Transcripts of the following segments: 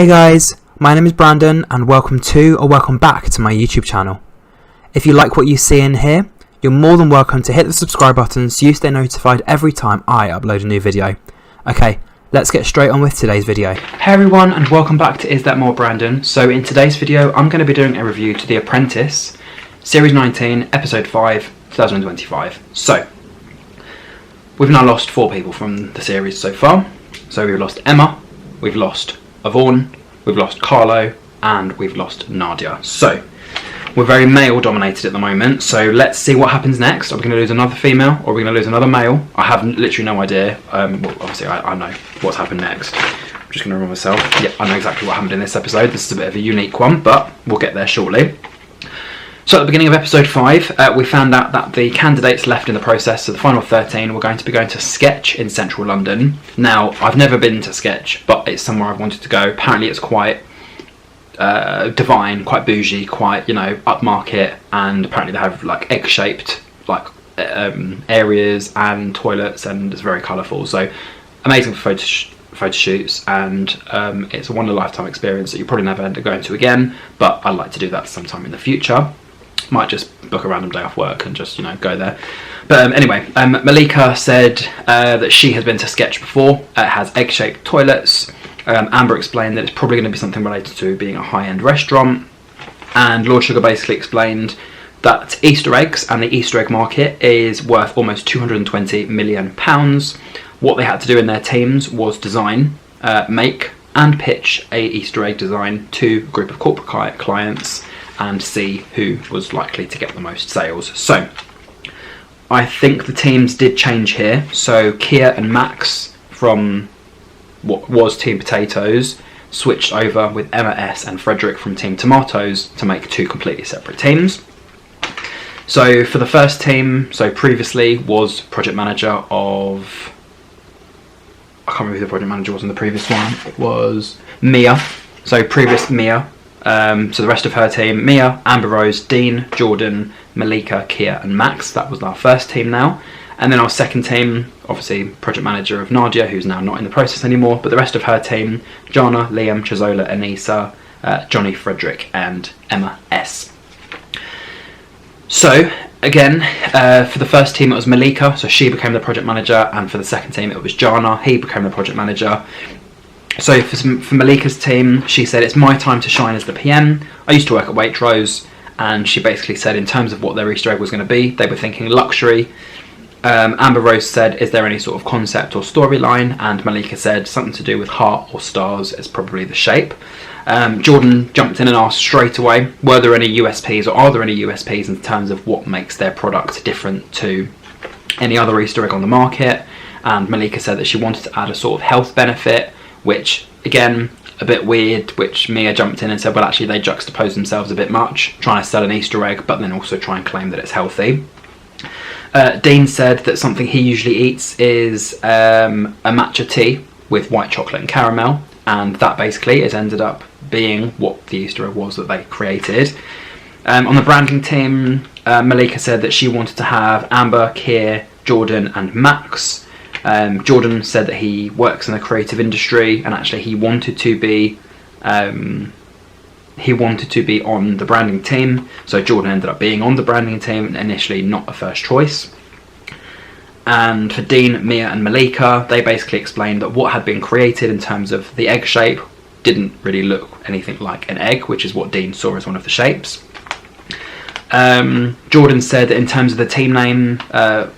Hey guys, my name is Brandon and welcome back to my YouTube channel. If you like what you see in here, you're more than welcome to hit the subscribe button so you stay notified every time I upload a new video. Okay, let's get straight on with today's video. Hey everyone and welcome back to Is That More Brandon. So in today's video I'm going to be doing a review to The Apprentice, Series 19, Episode 5, 2025. So, we've now lost 4 people from the series so far. So we've lost Emma, we've lost Yvonne, we've lost Carlo, and we've lost Nadia. So, we're very male dominated at the moment, so let's see what happens next. Are we going to lose another female, or are we going to lose another male? I have literally no idea. Well, obviously I know what's happened next. I'm just going to remind myself. Yeah, I know exactly what happened in this episode. This is a bit of a unique one, but we'll get there shortly. So at the beginning of episode 5, we found out that the candidates left in the process, so the final 13, were going to be going to Sketch in central London. Now, I've never been to Sketch, but it's somewhere I've wanted to go. Apparently it's quite divine, quite bougie, quite, upmarket, and apparently they have like egg-shaped areas and toilets, and it's very colourful. So amazing for photo shoots, and it's a one-in-a-lifetime experience that you probably never end up going to again, but I'd like to do that sometime in the future. Might just book a random day off work and just go there. But anyway, Malika said that she has been to Sketch before. It has egg-shaped toilets. Amber explained that it's probably going to be something related to being a high-end restaurant, and Lord Sugar basically explained that Easter eggs and the Easter egg market is worth almost £220 million. What they had to do in their teams was design, make and pitch a Easter egg design to a group of corporate clients and see who was likely to get the most sales. So I think the teams did change here. So Kia and Max from what was Team Potatoes switched over with Emma S and Frederick from Team Tomatoes to make 2 completely separate teams. So for the first team, so previously was project manager of, I can't remember who the project manager was in the previous one. It was Mia. So previous Mia. So the rest of her team: Mia, Amber Rose, Dean, Jordan, Malika, Kia, and Max. That was our first team now. And then our second team, obviously project manager of Nadia, who's now not in the process anymore. But the rest of her team: Jana, Liam, Chizola, Anissa, Johnny, Frederick, and Emma S. So again, for the first team it was Malika, so she became the project manager, and for the second team it was Jana, he became the project manager. So for Malika's team, she said, "It's my time to shine as the PM. I used to work at Waitrose," and she basically said in terms of what their Easter egg was going to be, they were thinking luxury. Amber Rose said, "Is there any sort of concept or storyline?" And Malika said something to do with heart or stars is probably the shape. Jordan jumped in and asked straight away, were there any USPs, or are there any USPs in terms of what makes their product different to any other Easter egg on the market? And Malika said that she wanted to add a sort of health benefit, which again, a bit weird, which Mia jumped in and said, well actually they juxtapose themselves a bit much, trying to sell an Easter egg but then also try and claim that it's healthy. Dean said that something he usually eats is a matcha tea with white chocolate and caramel, and that basically has ended up being what the Easter egg was that they created. On the branding team, Malika said that she wanted to have Amber, Keir, Jordan and Max. Jordan said that he works in the creative industry, and actually he wanted to be on the branding team. So Jordan ended up being on the branding team, initially not a first choice. And for Dean, Mia and Malika, they basically explained that what had been created in terms of the egg shape didn't really look anything like an egg, which is what Dean saw as one of the shapes. Jordan said that in terms of the team name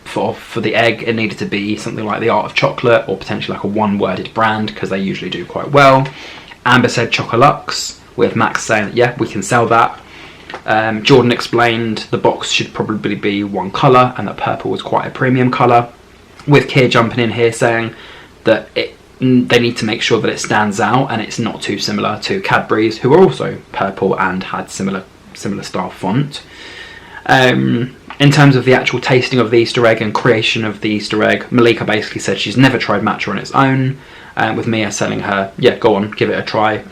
for the egg, it needed to be something like the Art of Chocolate, or potentially like a one-worded brand, because they usually do quite well. Amber said Chocolux, with Max saying that, yeah, we can sell that. Jordan explained the box should probably be one colour, and that purple was quite a premium colour, with Keir jumping in here saying that they need to make sure that it stands out and it's not too similar to Cadbury's, who are also purple and had similar style font. In terms of the actual tasting of the Easter egg and creation of the Easter egg, Malika basically said she's never tried matcha on its own, with Mia selling her, yeah, go on, give it a try.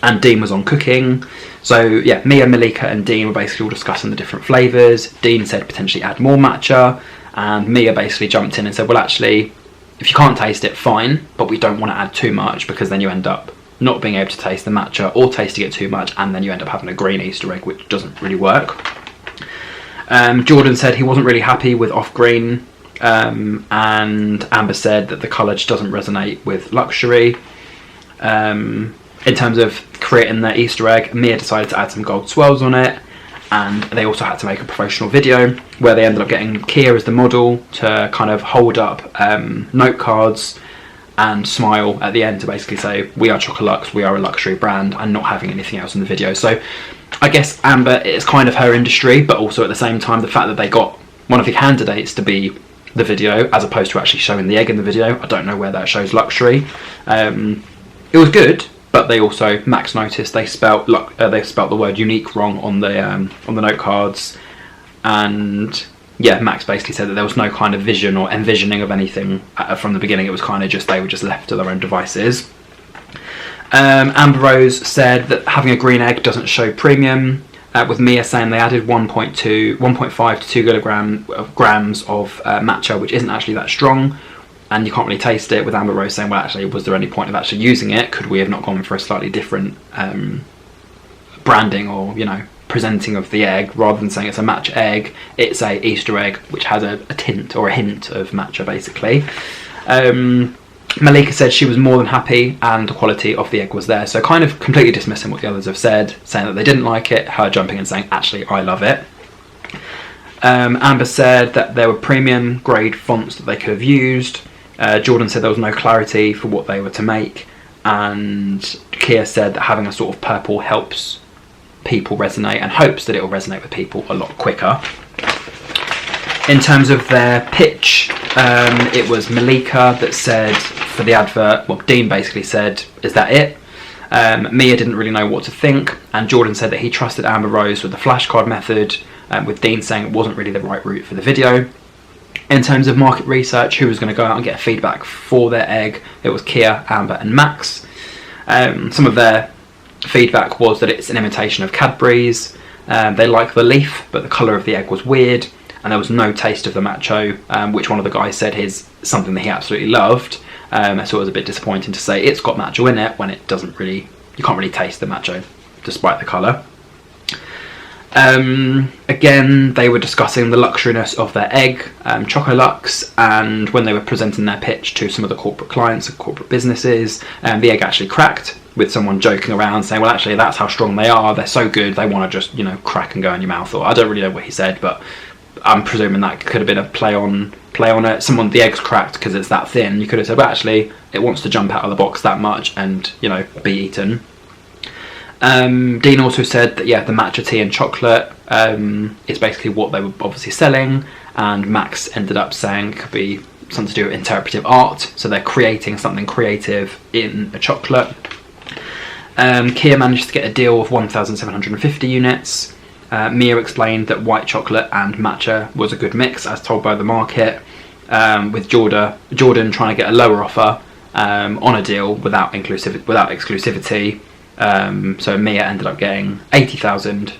And Dean was on cooking. So yeah, Mia, Malika and Dean were basically all discussing the different flavours. Dean said potentially add more matcha, and Mia basically jumped in and said, well actually, if you can't taste it, fine, but we don't want to add too much because then you end up not being able to taste the matcha or tasting it too much, and then you end up having a green Easter egg, which doesn't really work. Jordan said he wasn't really happy with off green, and Amber said that the colour just doesn't resonate with luxury. In terms of creating their Easter egg, Mia decided to add some gold swirls on it, and they also had to make a promotional video where they ended up getting Kia as the model to kind of hold up note cards and smile at the end to basically say, we are Chocolux, we are a luxury brand, and not having anything else in the video. So I guess Amber, it's kind of her industry, but also at the same time the fact that they got one of the candidates to be the video as opposed to actually showing the egg in the video, I don't know where that shows luxury. It was good, but they also, Max noticed they spelt the word unique wrong on the note cards, and yeah, Max basically said that there was no kind of vision or envisioning of anything from the beginning. It was kind of just, they were just left to their own devices. Amber Rose said that having a green egg doesn't show premium, with Mia saying they added 1.5 to 2 grams of matcha, which isn't actually that strong, and you can't really taste it, with Amber Rose saying, well, actually, was there any point of actually using it? Could we have not gone for a slightly different branding or, you know, presenting of the egg? Rather than saying it's a matcha egg, it's a Easter egg which has a tint or a hint of matcha, basically. Malika said she was more than happy and the quality of the egg was there, so kind of completely dismissing what the others have said, saying that they didn't like it, her jumping and saying, actually, I love it. Amber said that there were premium grade fonts that they could have used. Jordan said there was no clarity for what they were to make, and Kia said that having a sort of purple helps people resonate and hopes that it will resonate with people a lot quicker. In terms of their pitch, it was Malika that said for the advert, well, Dean basically said, is that it? Mia didn't really know what to think, and Jordan said that he trusted Amber Rose with the flashcard method, with Dean saying it wasn't really the right route for the video. In terms of market research, who was going to go out and get feedback for their egg, it was Kia, Amber and Max. Some of their feedback was that it's an imitation of Cadbury's. They like the leaf, but the colour of the egg was weird, and there was no taste of the matcha, which one of the guys said is something that he absolutely loved. So it was a bit disappointing to say it's got matcha in it when it doesn't really, you can't really taste the matcha despite the colour. Again, they were discussing the luxuriness of their egg, Chocolux, and when they were presenting their pitch to some of the corporate clients and corporate businesses, the egg actually cracked, with someone joking around saying, well, actually, that's how strong they are, they're so good, they want to just, you know, crack and go in your mouth. Or I don't really know what he said, but I'm presuming that could have been a play on it. The egg's cracked because it's that thin. You could have said, well, actually, it wants to jump out of the box that much and, you know, be eaten. Dean also said that, yeah, the matcha tea and chocolate is basically what they were obviously selling, and Max ended up saying it could be something to do with interpretive art, so they're creating something creative in a chocolate. Kia managed to get a deal of 1,750 units. Mia explained that white chocolate and matcha was a good mix, as told by the market, with Jordan trying to get a lower offer on a deal without exclusivity. So Mia ended up getting 80,000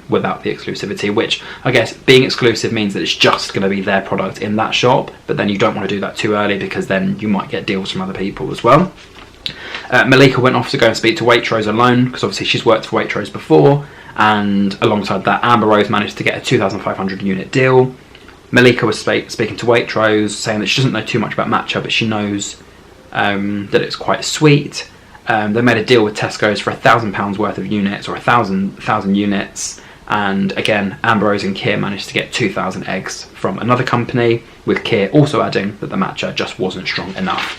without the exclusivity, which I guess being exclusive means that it's just going to be their product in that shop, but then you don't want to do that too early because then you might get deals from other people as well. Malika went off to go and speak to Waitrose alone because obviously she's worked for Waitrose before, and alongside that Amber Rose managed to get a 2,500 unit deal. Malika was speaking to Waitrose, saying that she doesn't know too much about matcha, but she knows that it's quite sweet. They made a deal with Tesco's for £1,000 worth of units, or 1,000 units, and again Amber Rose and Kia managed to get 2,000 eggs from another company, with Kia also adding that the matcha just wasn't strong enough.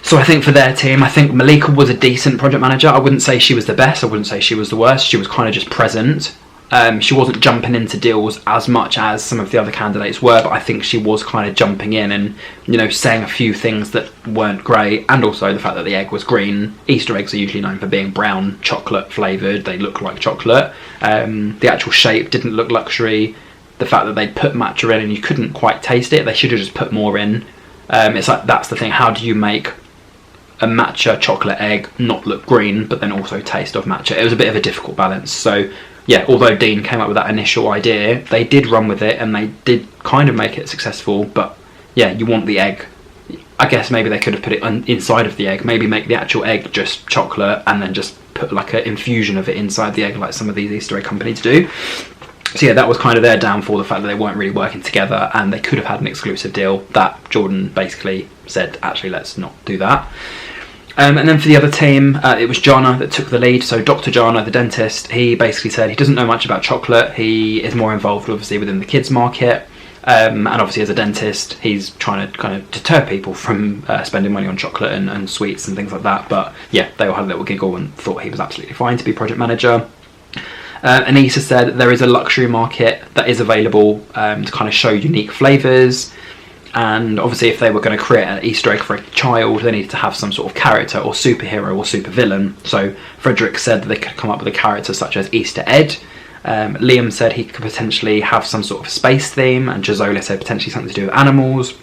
So I think for their team, I think Malika was a decent project manager. I wouldn't say she was the best, I wouldn't say she was the worst, she was kind of just present. She wasn't jumping into deals as much as some of the other candidates were, but I think she was kind of jumping in and, you know, saying a few things that weren't great, and also the fact that the egg was green. Easter eggs are usually known for being brown, chocolate flavoured, they look like chocolate. The actual shape didn't look luxury. The fact that they put matcha in and you couldn't quite taste it, they should have just put more in. It's like, that's the thing, how do you make a matcha chocolate egg not look green but then also taste of matcha? It was a bit of a difficult balance. So yeah, although Dean came up with that initial idea, they did run with it and they did kind of make it successful. But yeah, you want the egg I guess maybe they could have put it inside of the egg, maybe make the actual egg just chocolate and then just put like an infusion of it inside the egg like some of these Easter egg companies do. So yeah, that was kind of their downfall, the fact that they weren't really working together, and they could have had an exclusive deal that Jordan basically said, actually, let's not do that. And then for the other team, it was Jana that took the lead. So Dr. Jana, the dentist, he basically said he doesn't know much about chocolate. He is more involved, obviously, within the kids market. And obviously, as a dentist, he's trying to kind of deter people from spending money on chocolate and sweets and things like that. But yeah, they all had a little giggle and thought he was absolutely fine to be project manager. Anissa said that there is a luxury market that is available to kind of show unique flavours. And obviously, if they were going to create an Easter egg for a child, they needed to have some sort of character or superhero or supervillain. So Frederick said that they could come up with a character such as Easter Ed. Liam said he could potentially have some sort of space theme, and Jazola said potentially something to do with animals.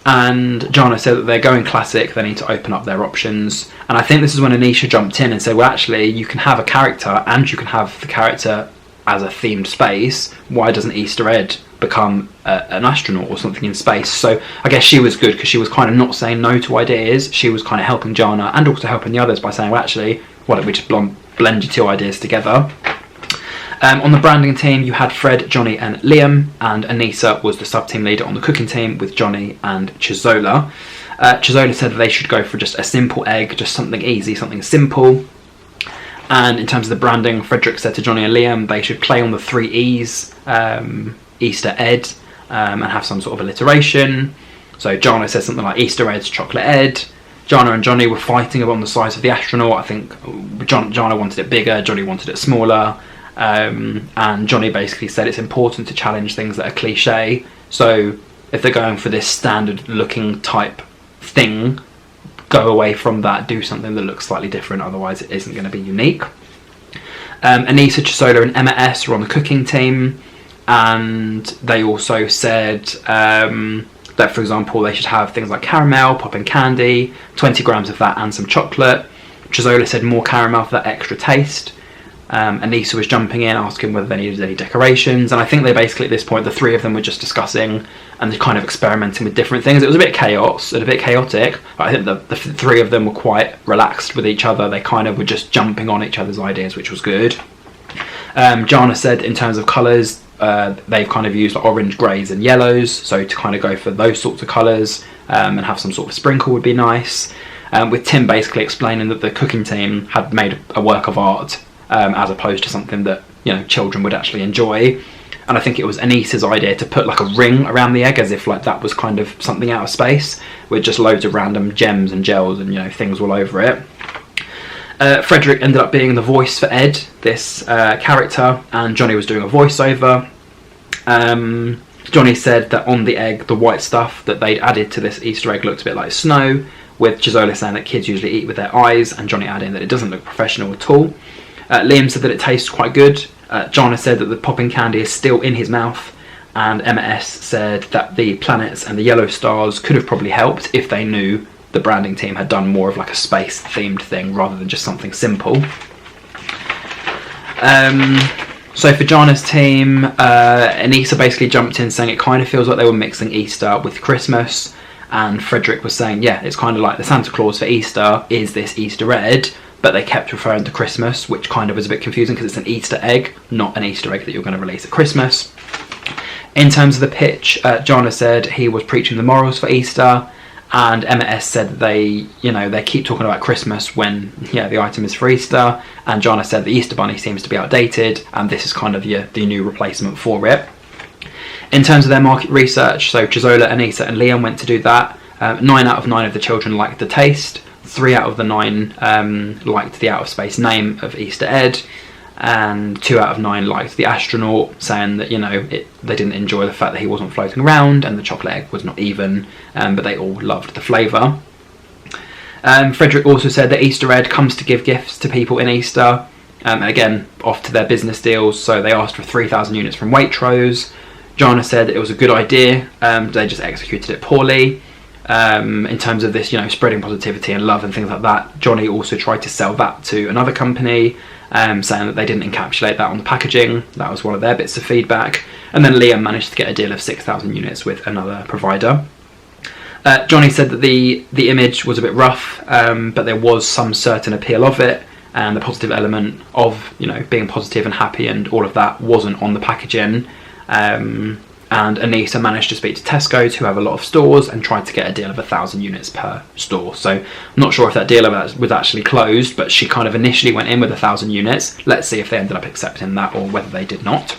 And Jana said that they're going classic, they need to open up their options. And I think this is when Anisha jumped in and said, well, actually, you can have a character and you can have the character as a themed space. Why doesn't Easter Ed become an astronaut or something in space? So I guess she was good because she was kind of not saying no to ideas. She was kind of helping Jana and also helping the others by saying, well, actually, why don't we just blend your two ideas together? On the branding team, you had Fred, Johnny and Liam, and Anissa was the sub-team leader on the cooking team with Johnny and Chizola. Chizola said that they should go for just a simple egg, just something easy, something simple. And in terms of the branding, Frederick said to Johnny and Liam they should play on the 3 E's, Easter Ed, and have some sort of alliteration. So Jana said something like Easter Ed's Chocolate Ed. Jana and Johnny were fighting on the size of the astronaut. I think Jana wanted it bigger, Johnny wanted it smaller. And Johnny basically said it's important to challenge things that are cliche. So if they're going for this standard looking type thing, go away from that, do something that looks slightly different, otherwise it isn't going to be unique. Anissa, Chisola and Emma S were on the cooking team, and they also said that, for example, they should have things like caramel, popping candy, 20 grams of that and some chocolate. Chisola said more caramel for that extra taste. Anissa was jumping in, asking whether they needed any decorations, and I think they basically, at this point, the 3 of them were just discussing and they're kind of experimenting with different things. It was a bit chaos and a bit chaotic, but I think the 3 of them were quite relaxed with each other. They kind of were just jumping on each other's ideas, which was good. Jana said in terms of colours, they've kind of used like orange, greys and yellows, so to kind of go for those sorts of colours and have some sort of sprinkle would be nice. With Tim basically explaining that the cooking team had made a work of art, as opposed to something that, you know, children would actually enjoy. And I think it was Anissa's idea to put like a ring around the egg, as if like that was kind of something out of space, with just loads of random gems and gels and, you know, things all over it. Frederick ended up being the voice for Ed, this character, and Johnny was doing a voiceover. Johnny said that on the egg, the white stuff that they'd added to this Easter egg looked a bit like snow, with Chizola saying that kids usually eat with their eyes, and Johnny adding that it doesn't look professional at all. Liam said that it tastes quite good. Jana said that the popping candy is still in his mouth, and Emma S said that the planets and the yellow stars could have probably helped if they knew the branding team had done more of like a space themed thing rather than just something simple. So for Jana's team, Anissa basically jumped in saying it kind of feels like they were mixing Easter with Christmas, and Frederick was saying, yeah, it's kind of like the Santa Claus for Easter is this Easter Ed, but they kept referring to Christmas, which kind of was a bit confusing because it's an Easter egg, not an Easter egg that you're going to release at Christmas. In terms of the pitch, Jana said he was preaching the morals for Easter, and Emma S said that they keep talking about Christmas when, yeah, the item is for Easter, and Jana said the Easter Bunny seems to be outdated, and this is kind of the new replacement for it. In terms of their market research, so Chizola, Anissa and Liam went to do that. 9 out of 9 of the children liked the taste. 3 out of the 9 liked the out-of-space name of Easter Ed, and 2 out of 9 liked the astronaut, saying that, you know, they didn't enjoy the fact that he wasn't floating around and the chocolate egg was not even, but they all loved the flavour. Frederick also said that Easter Ed comes to give gifts to people in Easter, and again, off to their business deals, so they asked for 3,000 units from Waitrose. Jana said it was a good idea, they just executed it poorly. In terms of this, you know, spreading positivity and love and things like that, Johnny also tried to sell that to another company, saying that they didn't encapsulate that on the packaging. That was one of their bits of feedback. And then Liam managed to get a deal of 6,000 units with another provider. Johnny said that the image was a bit rough, but there was some certain appeal of it, and the positive element of, you know, being positive and happy and all of that wasn't on the packaging. And Anita managed to speak to Tesco's, who have a lot of stores, and tried to get a deal of 1,000 units per store. So I'm not sure if that deal was actually closed, but she kind of initially went in with 1,000 units. Let's see if they ended up accepting that or whether they did not.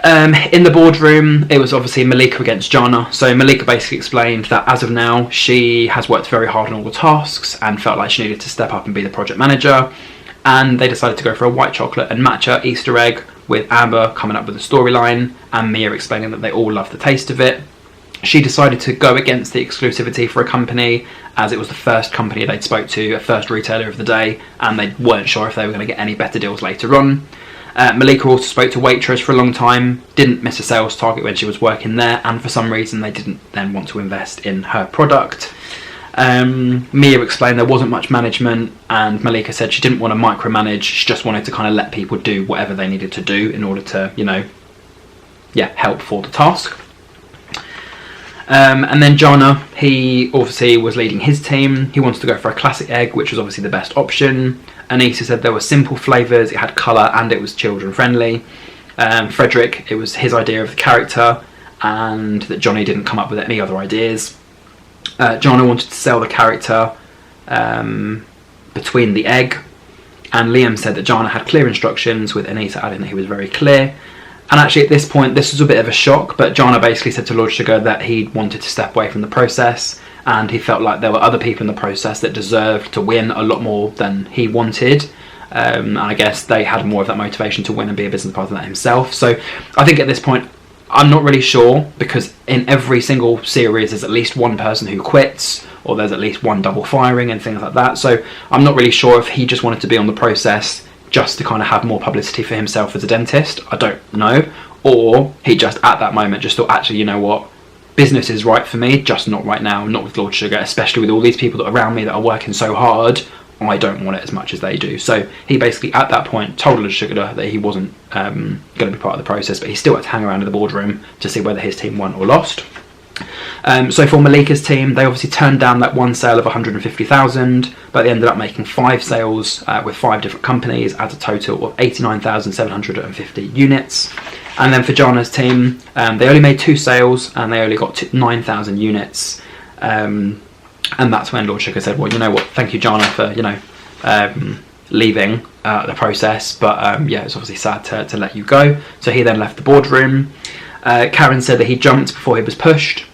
In the boardroom, it was obviously Malika against Jana. So Malika basically explained that as of now, she has worked very hard on all the tasks and felt like she needed to step up and be the project manager. And they decided to go for a white chocolate and matcha Easter egg, with Amber coming up with a storyline and Mia explaining that they all love the taste of it. She decided to go against the exclusivity for a company, as it was the first company they'd spoke to, a first retailer of the day, and they weren't sure if they were going to get any better deals later on. Malika also spoke to Waitrose for a long time, didn't miss a sales target when she was working there, and for some reason they didn't then want to invest in her product. Mia explained there wasn't much management, and Malika said she didn't want to micromanage, she just wanted to kind of let people do whatever they needed to do in order to, you know, help for the task. And then Jana, he obviously was leading his team. He wanted to go for a classic egg, which was obviously the best option. Anita said there were simple flavours, it had colour, and it was children friendly. Frederick, it was his idea of the character, and that Johnny didn't come up with any other ideas. Jana wanted to sell the character between the egg, and Liam said that Jana had clear instructions, with Anita adding that he was very clear. And actually at this point, this was a bit of a shock, but Jana basically said to Lord Sugar that he wanted to step away from the process, and he felt like there were other people in the process that deserved to win a lot more than he wanted. And I guess they had more of that motivation to win and be a business partner than himself. So I think at this point, I'm not really sure, because in every single series there's at least one person who quits, or there's at least one double firing and things like that. So I'm not really sure if he just wanted to be on the process just to kind of have more publicity for himself as a dentist. I don't know. Or he just at that moment just thought, actually, you know what, business is right for me, just not right now, not with Lord Sugar, especially with all these people that are around me that are working so hard. I don't want it as much as they do. So he basically at that point told Lord Sugar that he wasn't going to be part of the process, but he still had to hang around in the boardroom to see whether his team won or lost. So for Malika's team, they obviously turned down that one sale of 150,000, but they ended up making 5 sales with 5 different companies at a total of 89,750 units. And then for Jana's team, they only made 2 sales and they only got 9,000 units. And that's when Lord Sugar said, well, you know what, thank you, Jana, for, you know, leaving the process, but yeah, it's obviously sad to let you go. So he then left the boardroom. Karen said that he jumped before he was pushed,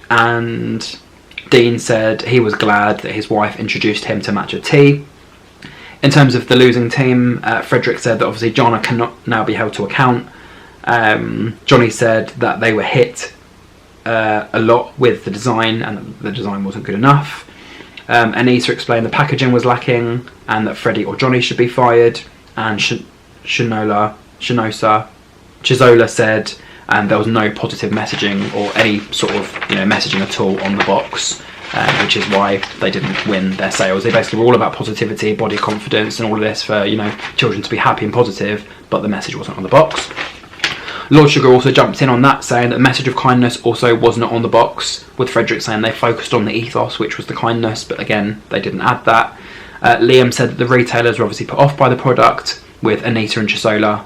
and Dean said he was glad that his wife introduced him to matcha tea. In terms of the losing team, Frederick said that obviously Jana cannot now be held to account. Johnny said that they were hit a lot with the design, and the design wasn't good enough. Anita explained the packaging was lacking, and that Freddie or Johnny should be fired. And Chizola said there was no positive messaging or any sort of, you know, messaging at all on the box, which is why they didn't win their sales. They basically were all about positivity, body confidence, and all of this for, you know, children to be happy and positive, but the message wasn't on the box. Lord Sugar also jumped in on that, saying that the message of kindness also was not on the box, with Frederick saying they focused on the ethos, which was the kindness, but again, they didn't add that. Liam said that the retailers were obviously put off by the product, with Anita and Chizola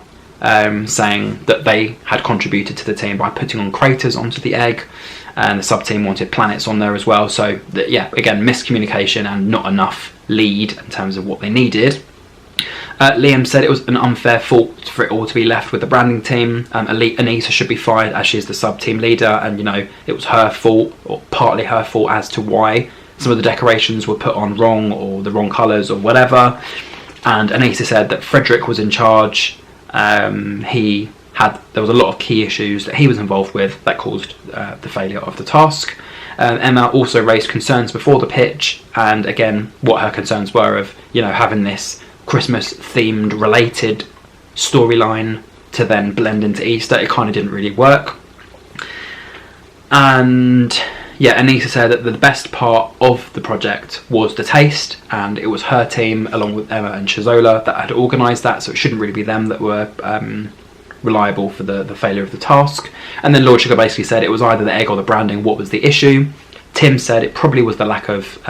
saying that they had contributed to the team by putting on craters onto the egg, and the sub-team wanted planets on there as well. So, yeah, again, miscommunication and not enough lead in terms of what they needed. Liam said it was an unfair fault for it all to be left with the branding team. Anita should be fired as she is the sub-team leader, and, you know, it was her fault, or partly her fault, as to why some of the decorations were put on wrong, or the wrong colours, or whatever. And Anita said that Frederick was in charge. There was a lot of key issues that he was involved with that caused the failure of the task. Emma also raised concerns before the pitch, and again, what her concerns were of, you know, having this Christmas themed related storyline to then blend into Easter. It kind of didn't really work. And yeah, Anita said that the best part of the project was the taste, and it was her team along with Emma and Chizola that had organised that, so it shouldn't really be them that were reliable for the failure of the task. And then Lord Sugar basically said it was either the egg or the branding. What was the issue? Tim said it probably was the lack of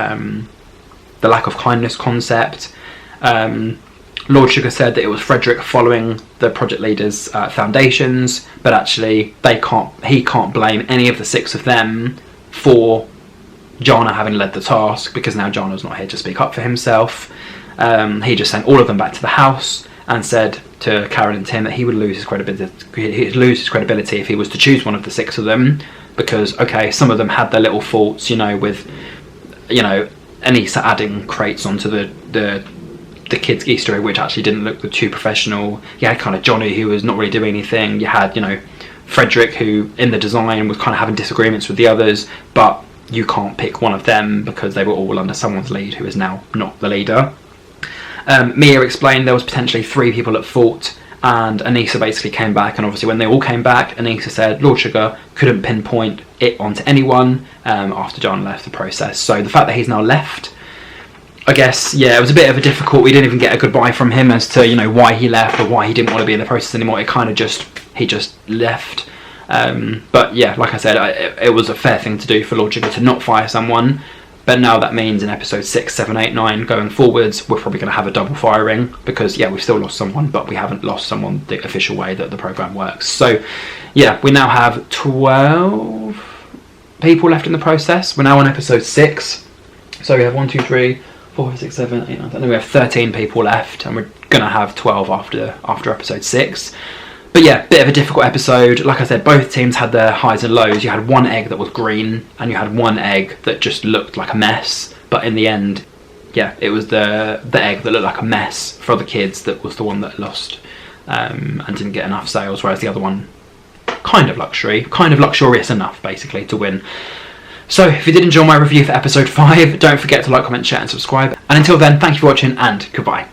kindness concept. Lord Sugar said that it was Frederick following the project leader's foundations, but actually he can't blame any of the 6 of them for Jana having led the task, because now Jana's not here to speak up for himself. He just sent all of them back to the house and said to Karen and Tim that he would lose his credibility. He'd lose his credibility if he was to choose one of the 6 of them, because some of them had their little faults, with Anissa adding crates onto the kids' Easter egg, which actually didn't look too professional. You had kind of Johnny, who was not really doing anything. You had Frederick, who in the design was kind of having disagreements with the others, but you can't pick one of them because they were all under someone's lead who is now not the leader. Mia explained there was potentially 3 people at fault, and Anissa basically came back, and obviously when they all came back, Anissa said Lord Sugar couldn't pinpoint it onto anyone after John left the process. So the fact that he's now left, I guess, it was a bit of a difficult. We didn't even get a goodbye from him as to why he left or why he didn't want to be in the process anymore. It kind of he just left. But yeah, like I said, it was a fair thing to do for Lord Sugar to not fire someone. But now that means in episode 6, 7, 8, 9 going forwards, we're probably going to have a double firing, because we've still lost someone, but we haven't lost someone the official way that the programme works. So yeah, we now have 12 people left in the process. We're now on episode 6. So we have 1, 2, 3, 4, 5, 6, 7, 8, 9, 10. We have 13 people left, and we're going to have 12 after episode 6. But yeah, bit of a difficult episode. Like I said, both teams had their highs and lows. You had one egg that was green, and you had one egg that just looked like a mess. But in the end, it was the egg that looked like a mess for the kids that was the one that lost and didn't get enough sales, whereas the other one, kind of luxurious enough, basically, to win. So if you did enjoy my review for episode 5, don't forget to like, comment, share and subscribe. And until then, thank you for watching, and goodbye.